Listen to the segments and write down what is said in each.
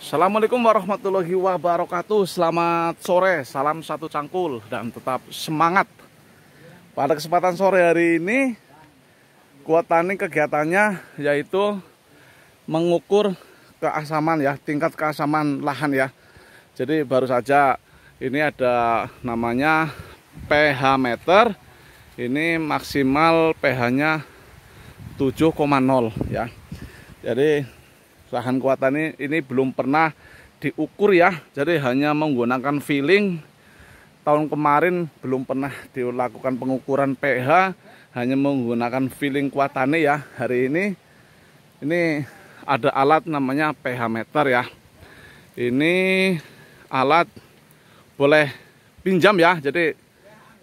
Assalamualaikum warahmatullahi wabarakatuh. Selamat sore, salam satu cangkul dan tetap semangat. Pada kesempatan sore hari ini, Kuat Tani kegiatannya yaitu mengukur keasaman ya, tingkat keasaman lahan ya. Jadi baru saja ini ada namanya pH meter. Ini maksimal pH-nya 7,0 ya. Jadi lahan Kuat Tani ini belum pernah diukur ya, jadi hanya menggunakan feeling. Tahun kemarin belum pernah dilakukan pengukuran pH, hanya menggunakan feeling Kuat Tani ya. Hari ini ada alat namanya pH meter ya. Ini alat boleh pinjam ya, jadi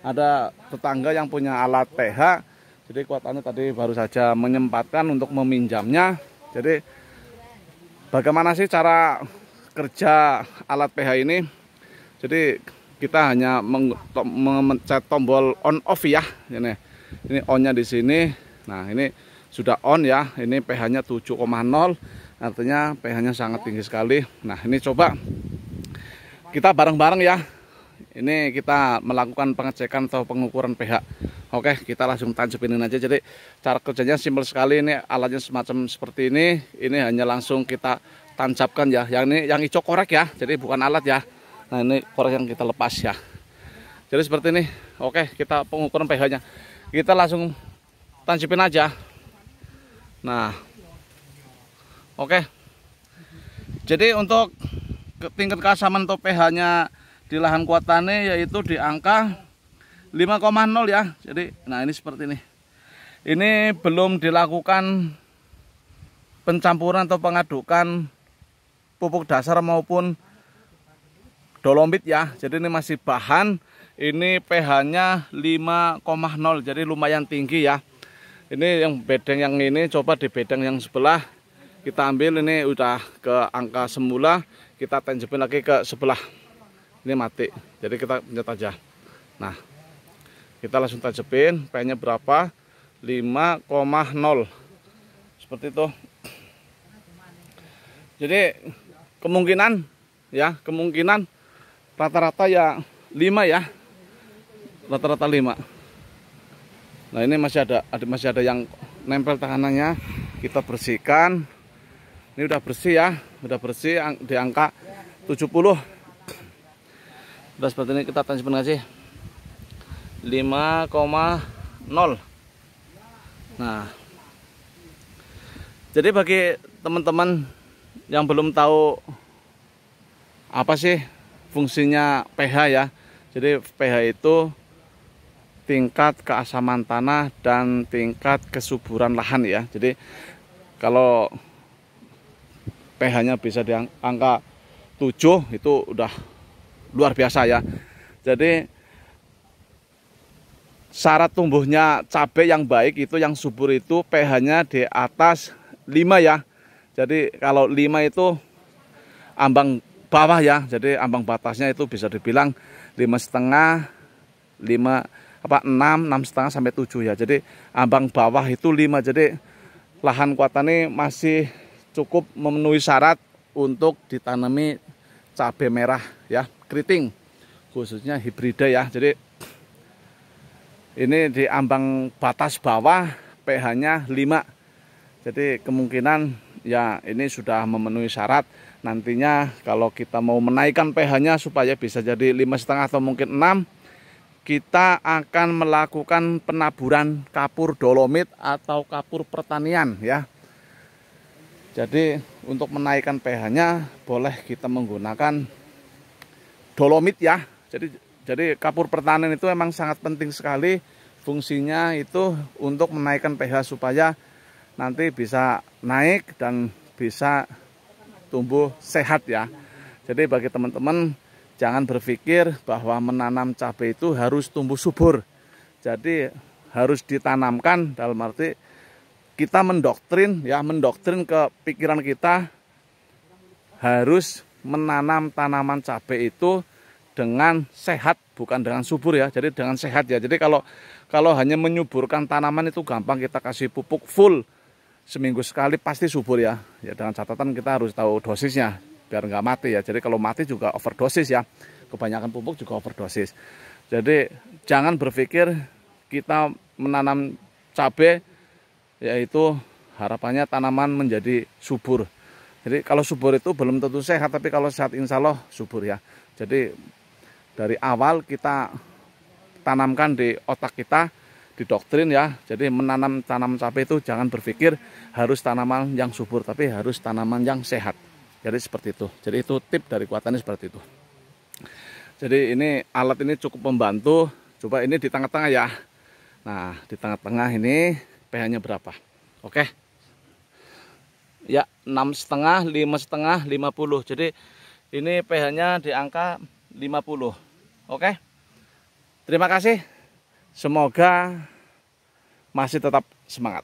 ada tetangga yang punya alat pH, jadi Kuat Tani tadi baru saja menyempatkan untuk meminjamnya. Jadi bagaimana sih cara kerja alat pH ini? Jadi kita hanya memencet tombol on off ya. Ini on-nya di sini. Nah, ini sudah on ya. Ini pH-nya 7,0. Artinya pH-nya sangat tinggi sekali. Nah, ini coba kita bareng-bareng ya. Ini kita melakukan pengecekan atau pengukuran pH. Oke, kita langsung tancapin aja. Jadi cara kerjanya simpel sekali. Ini alatnya semacam seperti ini. Ini hanya langsung kita tancapkan ya. Yang hijau korek ya. Jadi bukan alat ya. Nah, ini korek yang kita lepas ya. Jadi seperti ini. Oke, kita pengukuran pH-nya. Kita langsung tancapin aja. Nah, oke. Jadi untuk tingkat keasaman atau pH-nya di lahan Kuat Tani yaitu di angka 5,0 ya. Jadi nah ini seperti ini. Ini belum dilakukan pencampuran atau pengadukan pupuk dasar maupun dolomit ya. Jadi ini masih bahan. Ini pH-nya 5,0. Jadi lumayan tinggi ya. Ini yang bedeng yang ini, coba di bedeng yang sebelah kita ambil, ini udah ke angka semula, kita tanjepin lagi ke sebelah. Ini mati. Jadi kita pencet aja. Nah, kita langsung tajepin, pH-nya berapa? 5,0. Seperti itu. Jadi kemungkinan rata-rata ya 5 ya. Rata-rata 5. Nah, ini masih ada yang nempel tahanannya. Kita bersihkan. Ini udah bersih ya, udah bersih di angka 70. Udah seperti ini, kita tancapin aja 5,0. Nah, jadi bagi teman-teman yang belum tahu apa sih fungsinya pH ya. Jadi pH itu tingkat keasaman tanah dan tingkat kesuburan lahan ya. Jadi kalau pH-nya bisa di angka 7 itu udah luar biasa ya. Jadi syarat tumbuhnya cabai yang baik itu, yang subur itu pH-nya di atas 5 ya. Jadi kalau 5 itu ambang bawah ya. Jadi ambang batasnya itu bisa dibilang 5,5, 6,5 sampai 7 ya. Jadi ambang bawah itu 5. Jadi lahan Kuat Tani masih cukup memenuhi syarat untuk ditanami cabai merah ya, keriting, khususnya hibrida ya. Jadi ini di ambang batas bawah, pH-nya 5. Jadi kemungkinan ya ini sudah memenuhi syarat. Nantinya kalau kita mau menaikkan pH-nya supaya bisa jadi 5,5 atau mungkin 6, kita akan melakukan penaburan kapur dolomit atau kapur pertanian ya. Jadi untuk menaikkan pH-nya boleh kita menggunakan dolomit ya. Jadi kapur pertanian itu memang sangat penting sekali. Fungsinya itu untuk menaikkan pH supaya nanti bisa naik dan bisa tumbuh sehat ya. Jadi bagi teman-teman jangan berpikir bahwa menanam cabai itu harus tumbuh subur. Jadi harus ditanamkan, dalam arti kita mendoktrin ke pikiran kita harus menanam tanaman cabai itu dengan sehat, bukan dengan subur ya. Jadi dengan sehat ya. Jadi kalau hanya menyuburkan tanaman itu gampang, kita kasih pupuk full seminggu sekali pasti subur ya. Ya dengan catatan kita harus tahu dosisnya. biar nggak mati ya. Jadi kalau mati juga overdosis ya, kebanyakan pupuk juga overdosis. Jadi jangan berpikir kita menanam cabai yaitu harapannya tanaman menjadi subur. Jadi kalau subur itu belum tentu sehat, tapi kalau sehat insya Allah subur ya. Jadi dari awal kita tanamkan di otak kita, di doktrin ya. Jadi menanam tanam cabai itu jangan berpikir harus tanaman yang subur, tapi harus tanaman yang sehat. Jadi seperti itu. Jadi itu tip dari Kuatani seperti itu. Jadi ini alat ini cukup membantu. Coba ini di tengah-tengah ya. Nah di tengah-tengah ini pH-nya berapa? Oke. Ya 6,5, 5,5, 50. Jadi ini pH-nya di angka 50. Oke. Terima kasih. Semoga masih tetap semangat.